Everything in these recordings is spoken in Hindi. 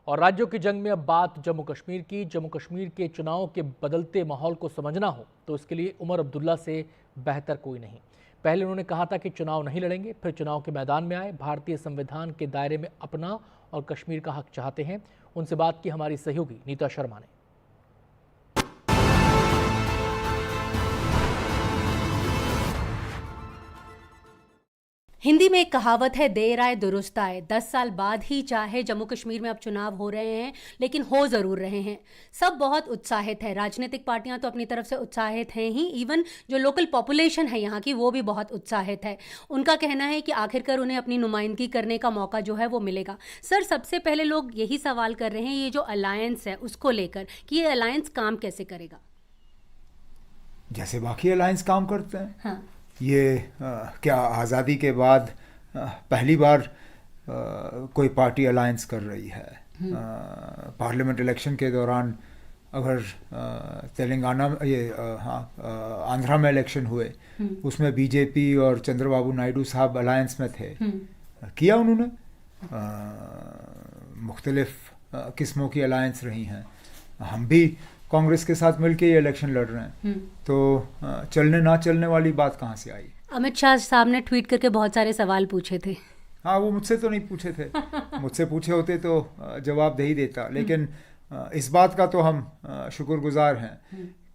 और राज्यों की जंग में अब बात जम्मू कश्मीर की। जम्मू कश्मीर के चुनाव के बदलते माहौल को समझना हो तो इसके लिए उमर अब्दुल्ला से बेहतर कोई नहीं। पहले उन्होंने कहा था कि चुनाव नहीं लड़ेंगे, फिर चुनाव के मैदान में आए, भारतीय संविधान के दायरे में अपना और कश्मीर का हक चाहते हैं। उनसे बात की हमारी सहयोगी नीता शर्मा ने। हिंदी में एक कहावत है, देर आए दुरुस्त आए। 10 साल बाद ही चाहे जम्मू कश्मीर में अब चुनाव हो रहे हैं, लेकिन हो जरूर रहे हैं। सब बहुत उत्साहित है। राजनीतिक पार्टियां तो अपनी तरफ से उत्साहित हैं ही, इवन जो लोकल पॉपुलेशन है यहाँ की वो भी बहुत उत्साहित है। उनका कहना है कि आखिरकार उन्हें अपनी नुमाइंदगी करने का मौका जो है वो मिलेगा। सर, सबसे पहले लोग यही सवाल कर रहे हैं ये जो अलायंस है उसको लेकर कि ये अलायंस काम कैसे करेगा। जैसे बाकी अलायंस काम करते हैं। हाँ। ये क्या आज़ादी के बाद पहली बार कोई पार्टी अलायंस कर रही है। पार्लियामेंट इलेक्शन के दौरान अगर तेलंगाना आंध्रा में इलेक्शन हुए उसमें बीजेपी और चंद्रबाबू नायडू साहब अलायंस में थे। किया उन्होंने। मुख्तलिफ किस्मों की अलायंस रही हैं। हम भी कांग्रेस के साथ मिलकर ये इलेक्शन लड़ रहे हैं। तो चलने ना चलने वाली बात कहाँ से आई। अमित शाह साहब ने ट्वीट करके बहुत सारे सवाल पूछे थे। हाँ, वो मुझसे तो नहीं पूछे थे। मुझसे पूछे होते तो जवाब दे ही देता। लेकिन इस बात का तो हम शुक्रगुजार हैं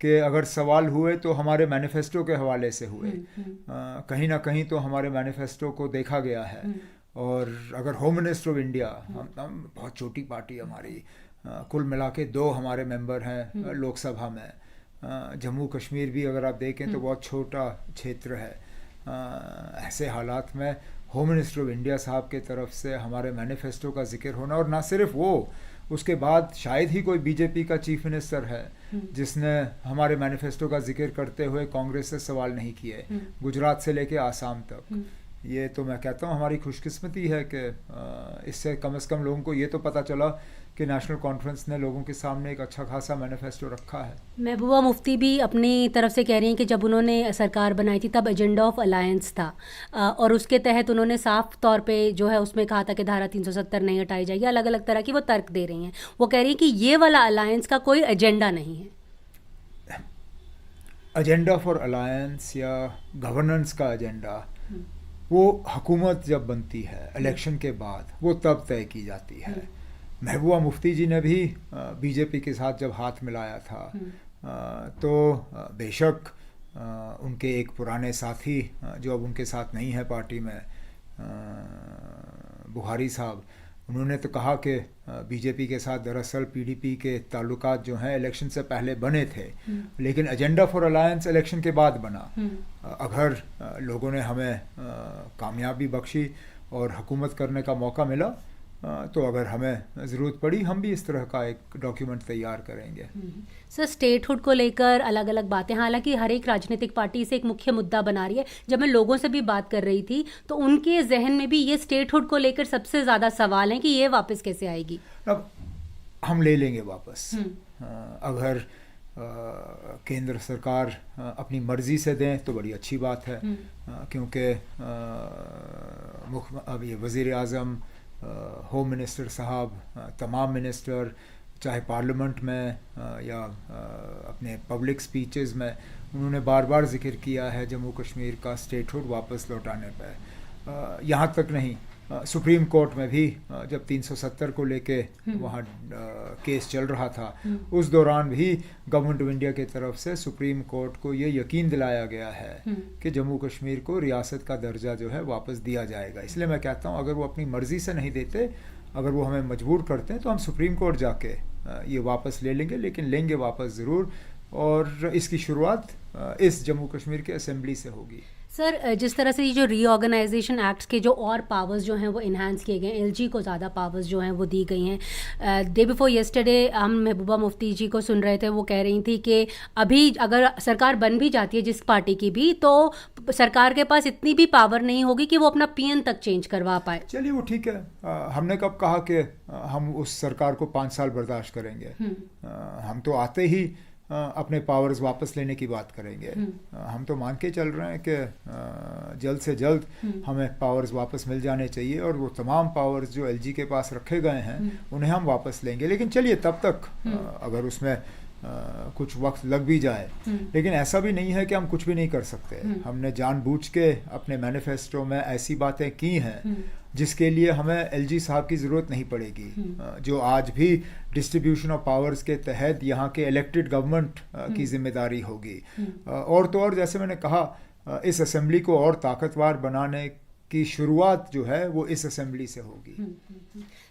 कि अगर सवाल हुए तो हमारे मैनिफेस्टो के हवाले से हुए। कहीं ना कहीं तो हमारे मैनिफेस्टो को देखा गया है। और अगर होम मिनिस्टर ऑफ इंडिया, हम बहुत छोटी पार्टी हमारी, कुल मिला के 2 हमारे मेंबर हैं लोकसभा में। जम्मू कश्मीर भी अगर आप देखें तो बहुत छोटा क्षेत्र है। ऐसे हालात में होम मिनिस्टर ऑफ इंडिया साहब के तरफ से हमारे मैनिफेस्टो का जिक्र होना, और ना सिर्फ वो, उसके बाद शायद ही कोई बीजेपी का चीफ मिनिस्टर है जिसने हमारे मैनिफेस्टो का जिक्र करते हुए कांग्रेस से सवाल नहीं किए, गुजरात से लेके आसाम तक। ये तो मैं कहता हूँ हमारी खुशकिस्मती है कि इससे कम से कम लोगों को ये तो पता चला कि नेशनल कॉन्फ्रेंस ने लोगों के सामने एक अच्छा खासा मैनिफेस्टो रखा है। महबूबा मुफ्ती भी अपनी तरफ से कह रही हैं कि जब उन्होंने सरकार बनाई थी तब एजेंडा ऑफ अलायंस था, और उसके तहत उन्होंने साफ तौर पे जो है उसमें कहा था कि धारा 370 नहीं हटाई जाएगी। अलग अलग तरह की वो तर्क दे रही हैं। वो कह रही हैं कि ये वाला अलायंस का कोई एजेंडा नहीं है। एजेंडा फॉर अलायंस या गवर्नेंस का एजेंडा वो हुकूमत जब बनती है इलेक्शन के बाद, वो तब तय की जाती है। महबूबा मुफ्ती जी ने भी बीजेपी के साथ जब हाथ मिलाया था तो बेशक उनके एक पुराने साथी जो अब उनके साथ नहीं है पार्टी में, बुहारी साहब, उन्होंने तो कहा कि बीजेपी के साथ दरअसल पीडीपी के ताल्लुकात जो हैं इलेक्शन से पहले बने थे, लेकिन एजेंडा फॉर अलायंस इलेक्शन के बाद बना। अगर लोगों ने हमें कामयाबी बख्शी और हुकूमत करने का मौका मिला तो अगर हमें ज़रूरत पड़ी हम भी इस तरह का एक डॉक्यूमेंट तैयार करेंगे। सर, स्टेटहुड को लेकर अलग अलग बातें, हालांकि हर एक राजनीतिक पार्टी इसे एक मुख्य मुद्दा बना रही है। जब मैं लोगों से भी बात कर रही थी तो उनके जहन में भी ये स्टेटहुड को लेकर सबसे ज़्यादा सवाल है कि ये वापस कैसे आएगी। अब हम ले लेंगे वापस अगर केंद्र सरकार अपनी मर्ज़ी से दें तो बड़ी अच्छी बात है। क्योंकि अब ये वज़ीर आज़म, होम मिनिस्टर साहब, तमाम मिनिस्टर, चाहे पार्लियामेंट में या अपने पब्लिक स्पीचेस में, उन्होंने बार बार जिक्र किया है जम्मू कश्मीर का स्टेटहुड वापस लौटाने पर। यहाँ तक नहीं, सुप्रीम कोर्ट में भी जब 370 को लेके वहाँ केस चल रहा था, उस दौरान भी गवर्नमेंट ऑफ इंडिया की तरफ से सुप्रीम कोर्ट को ये यकीन दिलाया गया है कि जम्मू कश्मीर को रियासत का दर्जा जो है वापस दिया जाएगा। इसलिए मैं कहता हूँ अगर वो अपनी मर्ज़ी से नहीं देते, अगर वो हमें मजबूर करते हैं तो हम सुप्रीम कोर्ट जाके ये वापस ले लेंगे, लेकिन लेंगे वापस ज़रूर। और इसकी शुरुआत इस जम्मू कश्मीर के असेंबली से होगी। सर, जिस तरह से ये जो रीऑर्गेनाइजेशन एक्ट्स के जो और पावर्स जो हैं वो इन्हांस किए गए हैं, एलजी को ज़्यादा पावर्स जो हैं वो दी गई हैं। डे बिफोर येस्टरडे हम महबूबा मुफ्ती जी को सुन रहे थे, वो कह रही थी कि अभी अगर सरकार बन भी जाती है जिस पार्टी की भी, तो सरकार के पास इतनी भी पावर नहीं होगी कि वो अपना पीएन तक चेंज करवा पाए। चलिए वो ठीक है। हमने कब कहा कि हम उस सरकार को 5 साल बर्दाश्त करेंगे। हम तो आते ही अपने पावर्स वापस लेने की बात करेंगे। हम तो मान के चल रहे हैं कि जल्द से जल्द हमें पावर्स वापस मिल जाने चाहिए और वो तमाम पावर्स जो एलजी के पास रखे गए हैं उन्हें हम वापस लेंगे। लेकिन चलिए तब तक अगर उसमें कुछ वक्त लग भी जाए, लेकिन ऐसा भी नहीं है कि हम कुछ भी नहीं कर सकते। हमने जानबूझ के अपने मैनिफेस्टो में ऐसी बातें की हैं जिसके लिए हमें एलजी साहब की ज़रूरत नहीं पड़ेगी, जो आज भी डिस्ट्रीब्यूशन ऑफ पावर्स के तहत यहाँ के इलेक्टेड गवर्नमेंट की जिम्मेदारी होगी। और तो और जैसे मैंने कहा, इस असेंबली को और ताकतवर बनाने की शुरुआत जो है वो इस असेंबली से होगी।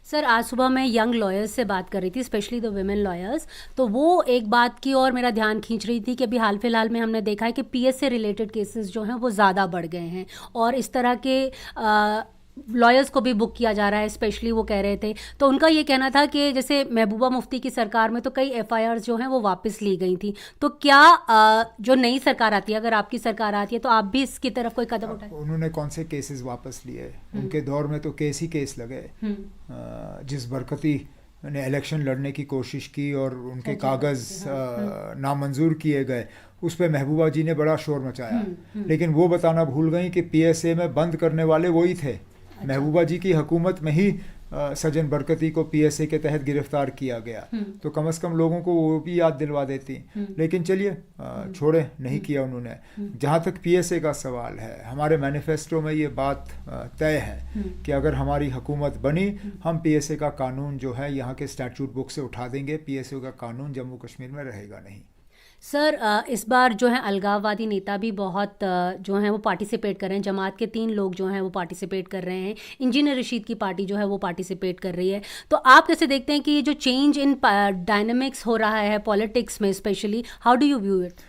सर, आज सुबह मैं यंग लॉयर्स से बात कर रही थी, स्पेशली द वुमेन लॉयर्स, तो वो एक बात की और मेरा ध्यान खींच रही थी कि अभी हाल फिलहाल में हमने देखा है कि पीएस से रिलेटेड केसेस जो हैं वो ज़्यादा बढ़ गए हैं और इस तरह के लॉयर्स को भी बुक किया जा रहा है, स्पेशली वो कह रहे थे। तो उनका ये कहना था कि जैसे महबूबा मुफ्ती की सरकार में तो कई एफआईआर्स जो हैं वो वापस ली गई थी, तो क्या जो नई सरकार आती है, अगर आपकी सरकार आती है, तो आप भी इसकी तरफ कोई कदम उठाए? उन्होंने कौन से केसेस वापस लिए? उनके दौर में तो केस ही केस लगे। जिस बरकती ने इलेक्शन लड़ने की कोशिश की और उनके कागज़ नामंजूर किए गए, उस पर महबूबा जी ने बड़ा शोर मचाया, लेकिन वो बताना भूल गई कि पीएसए में बंद करने वाले वही थे। महबूबा जी की हुकूमत में ही सजन बरकती को पीएसए के तहत गिरफ्तार किया गया, तो कम से कम लोगों को वो भी याद दिलवा देती। लेकिन चलिए छोड़े, नहीं किया उन्होंने। जहाँ तक पीएसए का सवाल है, हमारे मैनिफेस्टो में ये बात तय है कि अगर हमारी हुकूमत बनी, हम पीएसए का कानून जो है यहाँ के स्टैट्यूट बुक से उठा देंगे। पीएसए का कानून जम्मू कश्मीर में रहेगा नहीं। सर, इस बार जो है अलगाववादी नेता भी बहुत जो हैं वो पार्टिसिपेट कर रहे हैं। जमात के 3 लोग जो हैं वो पार्टिसिपेट कर रहे हैं। इंजीनियर रशीद की पार्टी जो है वो पार्टिसिपेट कर रही है। तो आप कैसे देखते हैं कि ये जो चेंज इन डायनामिक्स हो रहा है पॉलिटिक्स में, specially, how do you view it?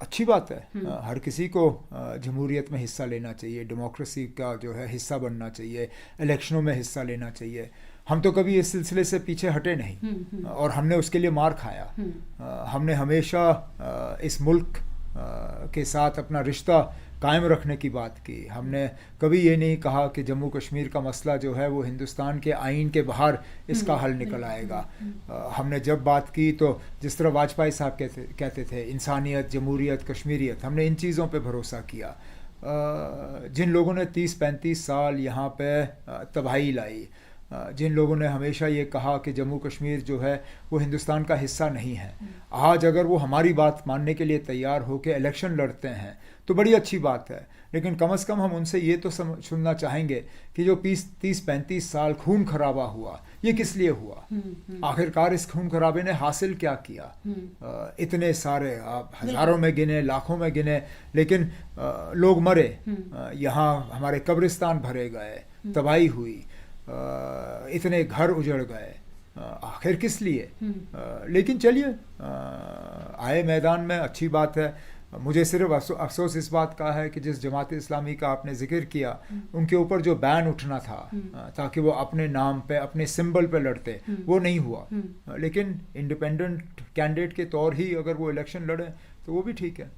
अच्छी बात है। हर किसी को जमहूरियत में हिस्सा लेना चाहिए, डेमोक्रेसी का जो है हिस्सा बनना चाहिए, इलेक्शनों में हिस्सा लेना चाहिए। हम तो कभी इस सिलसिले से पीछे हटे नहीं और हमने उसके लिए मार खाया। हमने हमेशा इस मुल्क के साथ अपना रिश्ता कायम रखने की बात की। हमने कभी ये नहीं कहा कि जम्मू कश्मीर का मसला जो है वो हिंदुस्तान के आइन के बाहर इसका हल निकल आएगा। हमने जब बात की तो जिस तरह वाजपेयी साहब कहते थे, इंसानियत, जमहूरियत, कश्मीरियत, हमने इन चीज़ों पे भरोसा किया। जिन लोगों ने 30-35 साल यहाँ पे तबाही लाई, जिन लोगों ने हमेशा ये कहा कि जम्मू कश्मीर जो है वो हिंदुस्तान का हिस्सा नहीं है, आज अगर वो हमारी बात मानने के लिए तैयार हो के इलेक्शन लड़ते हैं तो बड़ी अच्छी बात है। लेकिन कम से कम हम उनसे ये तो सुनना चाहेंगे कि जो 30-35 साल खून खराबा हुआ, ये किस लिए हुआ? आखिरकार इस खून खराबे ने हासिल क्या किया? इतने सारे, आप हज़ारों में गिने, लाखों में गिने, लेकिन लोग मरे, यहाँ हमारे कब्रिस्तान भरे गए, तबाही हुई, इतने घर उजड़ गए, आखिर किस लिए? लेकिन चलिए, आए मैदान में, अच्छी बात है। मुझे सिर्फ अफसोस इस बात का है कि जिस जमात इस्लामी का आपने जिक्र किया, उनके ऊपर जो बैन उठना था ताकि वो अपने नाम पे, अपने सिंबल पे लड़ते, वो नहीं हुआ। लेकिन इंडिपेंडेंट कैंडिडेट के तौर ही अगर वो इलेक्शन लड़े तो वो भी ठीक है।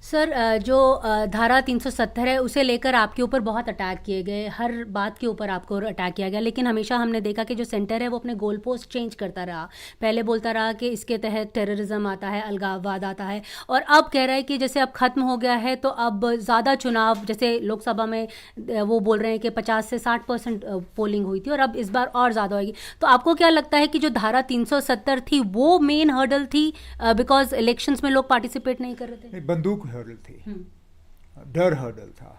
सर, जो धारा 370 है उसे लेकर आपके ऊपर बहुत अटैक किए गए, हर बात के ऊपर आपको अटैक किया गया, लेकिन हमेशा हमने देखा कि जो सेंटर है वो अपने गोल पोस्ट चेंज करता रहा। पहले बोलता रहा कि इसके तहत टेररिज्म आता है, अलगाववाद आता है, और अब कह रहा है कि जैसे अब ख़त्म हो गया है तो अब ज़्यादा चुनाव, जैसे लोकसभा में वो बोल रहे हैं कि 50 से 60% पोलिंग हुई थी और अब इस बार और ज़्यादा होगी। तो आपको क्या लगता है कि जो धारा 370 थी वो मेन हर्डल थी, बिकॉज इलेक्शंस में लोग पार्टिसिपेट नहीं कर रहे थे? बंदूक हर्डल थी, डर हर्डल था,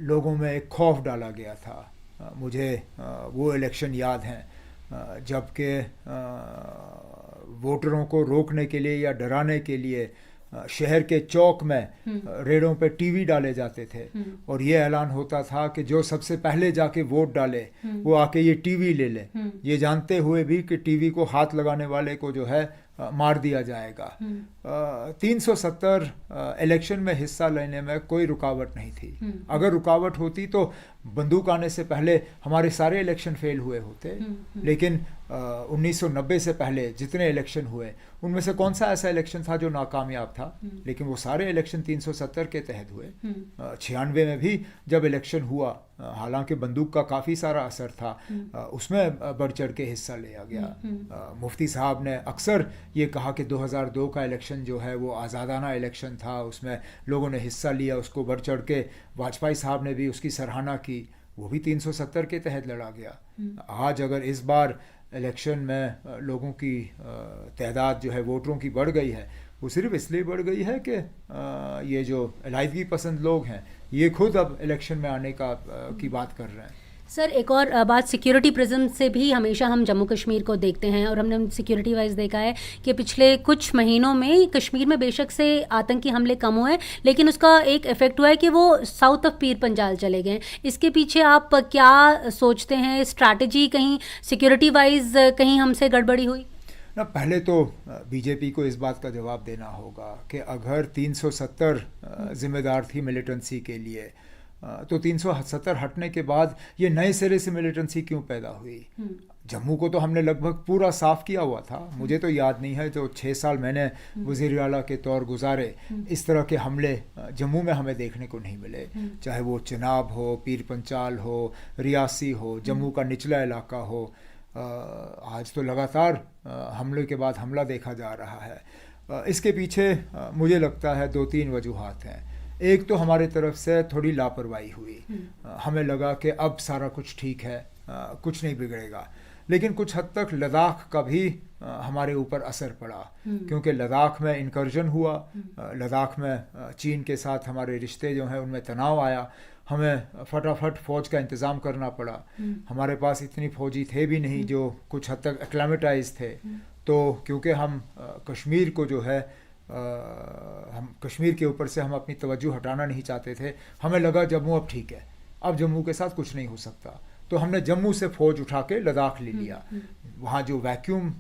लोगों में एक खौफ डाला गया था। मुझे वो इलेक्शन याद हैं जबकि वोटरों को रोकने के लिए या डराने के लिए शहर के चौक में रेड़ों पे टीवी डाले जाते थे और ये ऐलान होता था कि जो सबसे पहले जाके वोट डाले वो आके ये टीवी ले ले, ये जानते हुए भी कि टीवी को हाथ लगाने वाले को जो है मार दिया जाएगा। 370 इलेक्शन में हिस्सा लेने में कोई रुकावट नहीं थी। अगर रुकावट होती तो बंदूक आने से पहले हमारे सारे इलेक्शन फेल हुए होते, लेकिन 1990 से पहले जितने इलेक्शन हुए उनमें से कौन सा ऐसा इलेक्शन था जो नाकामयाब था? लेकिन वो सारे इलेक्शन 370 के तहत हुए। 96 में भी जब इलेक्शन हुआ, हालांकि बंदूक का काफ़ी सारा असर था, उसमें बढ़ चढ़ के हिस्सा लिया गया। मुफ्ती साहब ने अक्सर ये कहा कि 2002 का इलेक्शन जो है वो आज़ादाना इलेक्शन था, उसमें लोगों ने हिस्सा लिया, उसको बढ़ चढ़ के वाजपेयी साहब ने भी उसकी सराहना की, वो भी 370 के तहत लड़ा गया। आज अगर इस बार इलेक्शन में लोगों की तादाद जो है वोटरों की बढ़ गई है, वो सिर्फ इसलिए बढ़ गई है कि ये जो अलहदगी पसंद लोग हैं ये खुद अब इलेक्शन में आने की बात कर रहे हैं। सर, एक और बात, सिक्योरिटी प्रिज्म से भी हमेशा हम जम्मू कश्मीर को देखते हैं और हमने सिक्योरिटी वाइज देखा है कि पिछले कुछ महीनों में कश्मीर में बेशक से आतंकी हमले कम हुए, लेकिन उसका एक इफेक्ट हुआ है कि वो साउथ ऑफ पीर पंजाल चले गए। इसके पीछे आप क्या सोचते हैं? स्ट्रैटेजी कहीं सिक्योरिटी वाइज कहीं हमसे गड़बड़ी हुई? ना, पहले तो बीजेपी को इस बात का जवाब देना होगा कि अगर 370 जिम्मेदार थी मिलिटेंसी के लिए, तो 370 हटने के बाद ये नए सिरे से मिलिटेंसी क्यों पैदा हुई? जम्मू को तो हमने लगभग पूरा साफ किया हुआ था। मुझे तो याद नहीं है, जो 6 साल मैंने वज़ीर आला के तौर गुजारे, इस तरह के हमले जम्मू में हमें देखने को नहीं मिले, चाहे वो चिनाब हो, पीर पंचाल हो, रियासी हो, जम्मू का निचला इलाका हो। आज तो लगातार हमले के बाद हमला देखा जा रहा है। इसके पीछे मुझे लगता है 2-3 वजूहात हैं। एक तो हमारी तरफ से थोड़ी लापरवाही हुई, हमें लगा कि अब सारा कुछ ठीक है, कुछ नहीं बिगड़ेगा, लेकिन कुछ हद तक लद्दाख का भी हमारे ऊपर असर पड़ा, क्योंकि लद्दाख में इनकर्जन हुआ, लद्दाख में चीन के साथ हमारे रिश्ते जो हैं उनमें तनाव आया, हमें फटाफट फ़ौज का इंतज़ाम करना पड़ा। हमारे पास इतनी फ़ौजी थे भी नहीं जो कुछ हद तक एक्लामेटाइज थे, तो क्योंकि हम कश्मीर को जो है हम कश्मीर के ऊपर से हम अपनी तवज्जो हटाना नहीं चाहते थे। हमें लगा जम्मू अब ठीक है, अब जम्मू के साथ कुछ नहीं हो सकता, तो हमने जम्मू से फ़ौज उठा के लद्दाख ले लिया। वहाँ जो वैक्यूम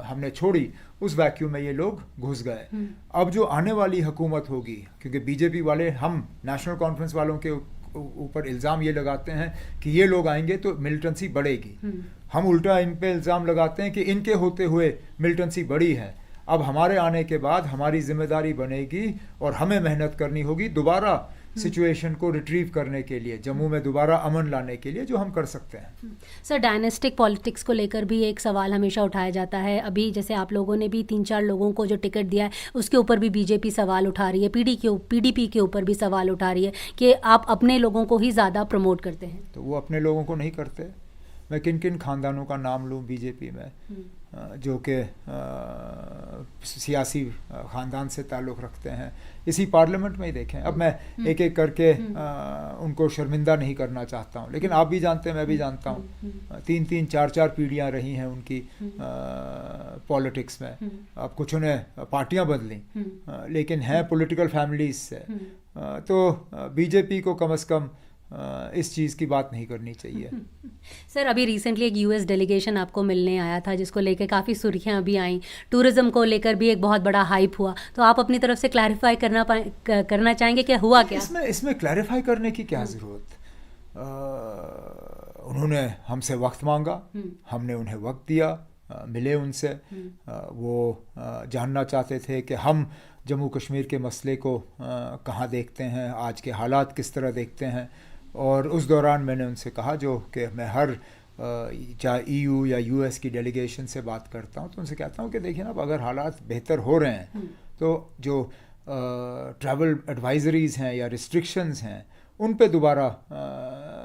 हमने छोड़ी, उस वैक्यूम में ये लोग घुस गए। अब जो आने वाली हुकूमत होगी, क्योंकि बीजेपी वाले, हम नेशनल कॉन्फ्रेंस वालों के ऊपर इल्ज़ाम ये लगाते हैं कि ये लोग आएंगे तो मिलिटेंसी बढ़ेगी, हम उल्टा इन पे इल्ज़ाम लगाते हैं कि इनके होते हुए मिलिटेंसी बढ़ी है। अब हमारे आने के बाद हमारी जिम्मेदारी बनेगी और हमें मेहनत करनी होगी दोबारा सिचुएशन को रिट्रीव करने के लिए, जम्मू में दोबारा अमन लाने के लिए, जो हम कर सकते हैं। सर, डायनेस्टिक पॉलिटिक्स को लेकर भी एक सवाल हमेशा उठाया जाता है। अभी जैसे आप लोगों ने भी 3-4 लोगों को जो टिकट दिया है, उसके ऊपर भी बीजेपी सवाल उठा रही है, पीडीपी के ऊपर भी सवाल उठा रही है कि आप अपने लोगों को ही ज़्यादा प्रमोट करते हैं। तो वो अपने लोगों को नहीं करते। मैं किन किन खानदानों का नाम लूँ बीजेपी में जो कि सियासी ख़ानदान से ताल्लुक़ रखते हैं, इसी पार्लियामेंट में ही देखें। अब मैं एक एक करके उनको शर्मिंदा नहीं करना चाहता हूँ, लेकिन आप भी जानते हैं, मैं भी जानता हूँ, 3-3, 4-4 पीढ़ियाँ रही हैं उनकी पॉलिटिक्स में। अब कुछ ने पार्टियाँ बदली, लेकिन हैं पॉलिटिकल फैमिलीज से। तो बीजेपी को कम से कम इस चीज़ की बात नहीं करनी चाहिए। सर, अभी रिसेंटली एक यूएस डेलीगेशन आपको मिलने आया था, जिसको लेकर काफ़ी सुर्खियां भी आई, टूरिज्म को लेकर भी एक बहुत बड़ा हाइप हुआ, तो आप अपनी तरफ से क्लैरिफाई करना चाहेंगे कि हुआ क्या? इसमें क्लैरिफाई करने की क्या ज़रूरत? उन्होंने हमसे वक्त मांगा, हमने उन्हें वक्त दिया, मिले उनसे, वो जानना चाहते थे कि हम जम्मू कश्मीर के मसले को कहाँ देखते हैं, आज के हालात किस तरह देखते हैं। और उस दौरान मैंने उनसे कहा, जो कि मैं हर चाहे EU या US की डेलीगेशन से बात करता हूँ, तो उनसे कहता हूँ कि देखिए ना, अब अगर हालात बेहतर हो रहे हैं तो जो ट्रैवल एडवाइजरीज़ हैं या रिस्ट्रिक्शंस हैं, उन पे दोबारा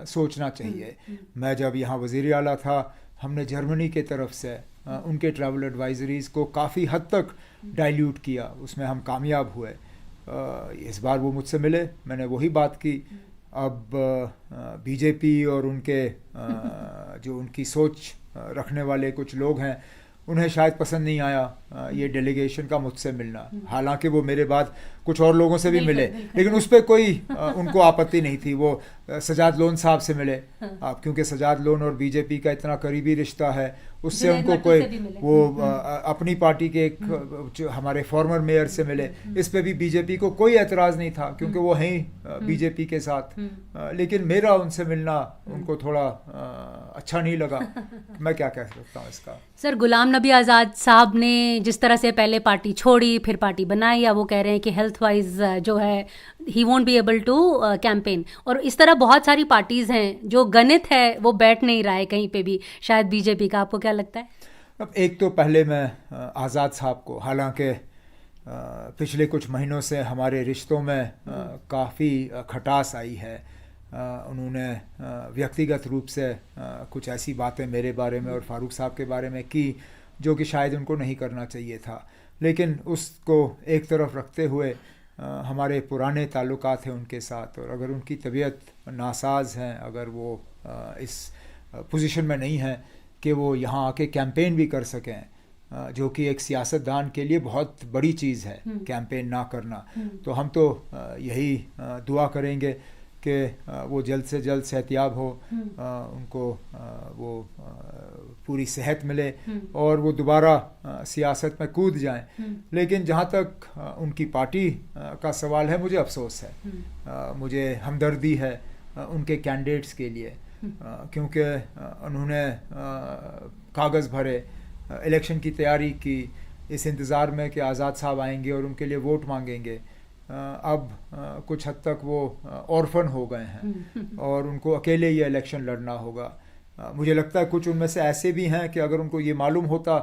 सोचना चाहिए। मैं जब यहाँ वज़ीर आला था, हमने जर्मनी के तरफ से उनके ट्रैवल एडवाइजरीज़ को काफ़ी हद तक डाइल्यूट किया, उसमें हम कामयाब हुए। इस बार वो मुझसे मिले, मैंने वही बात की। अब बीजेपी और उनके जो उनकी सोच रखने वाले कुछ लोग हैं, उन्हें शायद पसंद नहीं आया ये डेलीगेशन का मुझसे मिलना। हालांकि वो मेरे बाद कुछ और लोगों से भी मिले, लेकिन उस पर कोई उनको आपत्ति नहीं थी। वो सजाद लोन साहब से मिले, क्योंकि सजाद लोन और बीजेपी का इतना करीबी रिश्ता है, उससे उनको कोई वो अपनी पार्टी के एक जो हमारे फॉर्मर मेयर से मिले, इस पे भी बीजेपी को कोई एतराज़ नहीं था क्योंकि वो हैं बीजेपी के साथ। लेकिन मेरा उनसे मिलना उनको थोड़ा अच्छा नहीं लगा। मैं क्या कह सकता हूँ इसका। सर, गुलाम नबी आज़ाद साहब ने जिस तरह से पहले पार्टी छोड़ी फिर पार्टी बनाई, या वो कह रहे हैं कि हेल्थ वाइज जो है ही won't be able to campaign, और इस तरह बहुत सारी पार्टीज़ हैं जो गणित है वो बैठ नहीं रहा है कहीं पे भी, शायद बीजेपी का। आपको क्या लगता है? अब एक तो पहले मैं आज़ाद साहब को, हालांकि पिछले कुछ महीनों से हमारे रिश्तों में काफ़ी खटास आई है, उन्होंने व्यक्तिगत रूप से कुछ ऐसी बातें मेरे बारे में और फारूक साहब के बारे में की जो कि शायद उनको नहीं करना चाहिए था, लेकिन उसको एक तरफ रखते हुए हमारे पुराने ताल्लुकात हैं उनके साथ, और अगर उनकी तबीयत नासाज हैं, अगर वो इस पोजीशन में नहीं है कि वो यहाँ आके कैंपेन भी कर सकें, जो कि एक सियासतदान के लिए बहुत बड़ी चीज़ है कैंपेन ना करना, तो हम तो यही दुआ करेंगे कि वो जल्द से जल्द सेहतियाब हो, उनको वो पूरी सेहत मिले और वो दोबारा सियासत में कूद जाएं। लेकिन जहाँ तक उनकी पार्टी का सवाल है, मुझे अफसोस है, मुझे हमदर्दी है उनके कैंडिडेट्स के लिए, क्योंकि उन्होंने कागज़ भरे, इलेक्शन की तैयारी की, इस इंतज़ार में कि आज़ाद साहब आएंगे और उनके लिए वोट मांगेंगे। अब कुछ हद तक वो ऑर्फन हो गए हैं और उनको अकेले ये इलेक्शन लड़ना होगा। मुझे लगता है कुछ उनमें से ऐसे भी हैं कि अगर उनको ये मालूम होता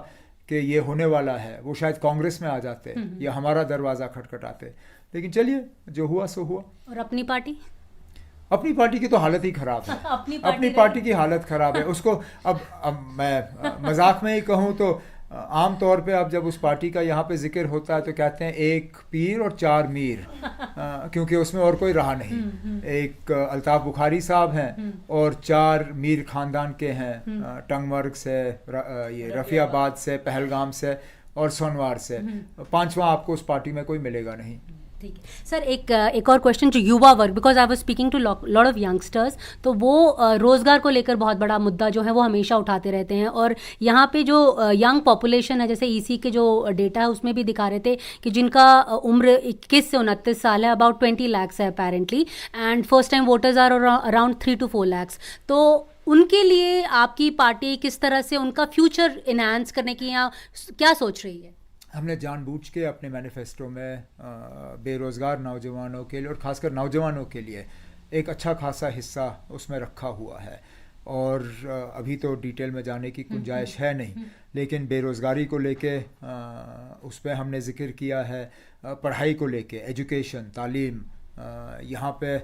कि ये होने वाला है, वो शायद कांग्रेस में आ जाते या हमारा दरवाज़ा खटखटाते। लेकिन चलिए, जो हुआ सो हुआ। और अपनी पार्टी की तो हालत ही ख़राब है। अपनी पार्टी की हालत ख़राब है। उसको अब मैं मजाक में ही कहूँ तो आम तौर पे अब जब उस पार्टी का यहाँ पे जिक्र होता है तो कहते हैं एक पीर और चार मीर, क्योंकि उसमें और कोई रहा नहीं। एक अल्ताफ़ बुखारी साहब हैं और चार मीर ख़ानदान के हैं, टंगमर्ग से, ये रफ़ियाबाद से, पहलगाम से और सोनवार से। पांचवा आपको उस पार्टी में कोई मिलेगा नहीं। ठीक है सर, एक और क्वेश्चन जो युवा वर्ग, because I was speaking to lot of youngsters, तो वो रोज़गार को लेकर बहुत बड़ा मुद्दा जो है वो हमेशा उठाते रहते हैं, और यहाँ पे जो यंग पॉपुलेशन है, जैसे ईसी के जो डेटा है उसमें भी दिखा रहे थे कि जिनका उम्र 21 से 29 साल है, अबाउट 20 lakhs है apparently, and first time voters are around 3 to 4 lakhs। तो उनके लिए आपकी पार्टी किस तरह से उनका फ्यूचर इनहांस करने की या क्या सोच रही है? हमने जानबूझ के अपने मैनिफेस्टो में बेरोज़गार नौजवानों के लिए और ख़ासकर नौजवानों के लिए एक अच्छा खासा हिस्सा उसमें रखा हुआ है, और अभी तो डिटेल में जाने की गुंजाइश है नहीं, लेकिन बेरोज़गारी को लेके उस पर हमने ज़िक्र किया है, पढ़ाई को लेके, एजुकेशन, तालीम। यहाँ पे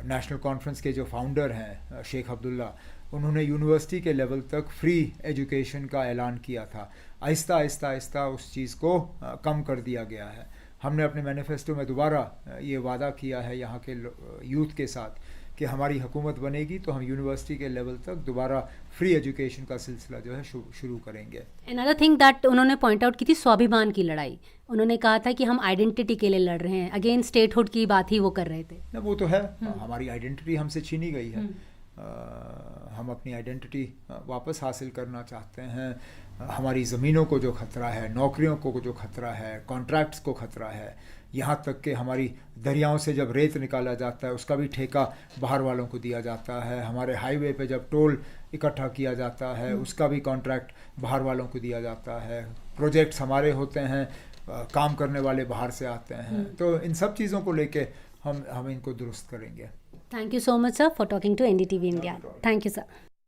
नेशनल कॉन्फ्रेंस के जो फाउंडर हैं शेख अब्दुल्ला, उन्होंने यूनिवर्सिटी के लेवल तक फ्री एजुकेशन का ऐलान किया था। आहिस्ता आहिस्ता उस चीज़ को कम कर दिया गया है। हमने अपने मैनिफेस्टो में दोबारा ये वादा किया है यहाँ के यूथ के साथ कि हमारी हुकूमत बनेगी तो हम यूनिवर्सिटी के लेवल तक दोबारा फ्री एजुकेशन का सिलसिला जो है शुरू करेंगे। Another thing that उन्होंने पॉइंट आउट की थी स्वाभिमान की लड़ाई। उन्होंने कहा था कि हम आइडेंटिटी के लिए लड़ रहे हैं, अगेन स्टेटहुड की बात ही वो कर रहे थे। ना, वो तो है, हमारी आइडेंटिटी हमसे छीनी गई है। हम अपनी आइडेंटिटी वापस हासिल करना चाहते हैं। हमारी ज़मीनों को जो ख़तरा है, नौकरियों को जो ख़तरा है, कॉन्ट्रैक्ट्स को ख़तरा है, यहाँ तक कि हमारी दरियाओं से जब रेत निकाला जाता है उसका भी ठेका बाहर वालों को दिया जाता है। हमारे हाईवे पे जब टोल इकट्ठा किया जाता है उसका भी कॉन्ट्रैक्ट बाहर वालों को दिया जाता है। प्रोजेक्ट्स हमारे होते हैं, काम करने वाले बाहर से आते हैं। तो इन सब चीज़ों को लेके हम इनको दुरुस्त करेंगे। Thank you so much, sir, for talking to NDTV India. Thank you, sir.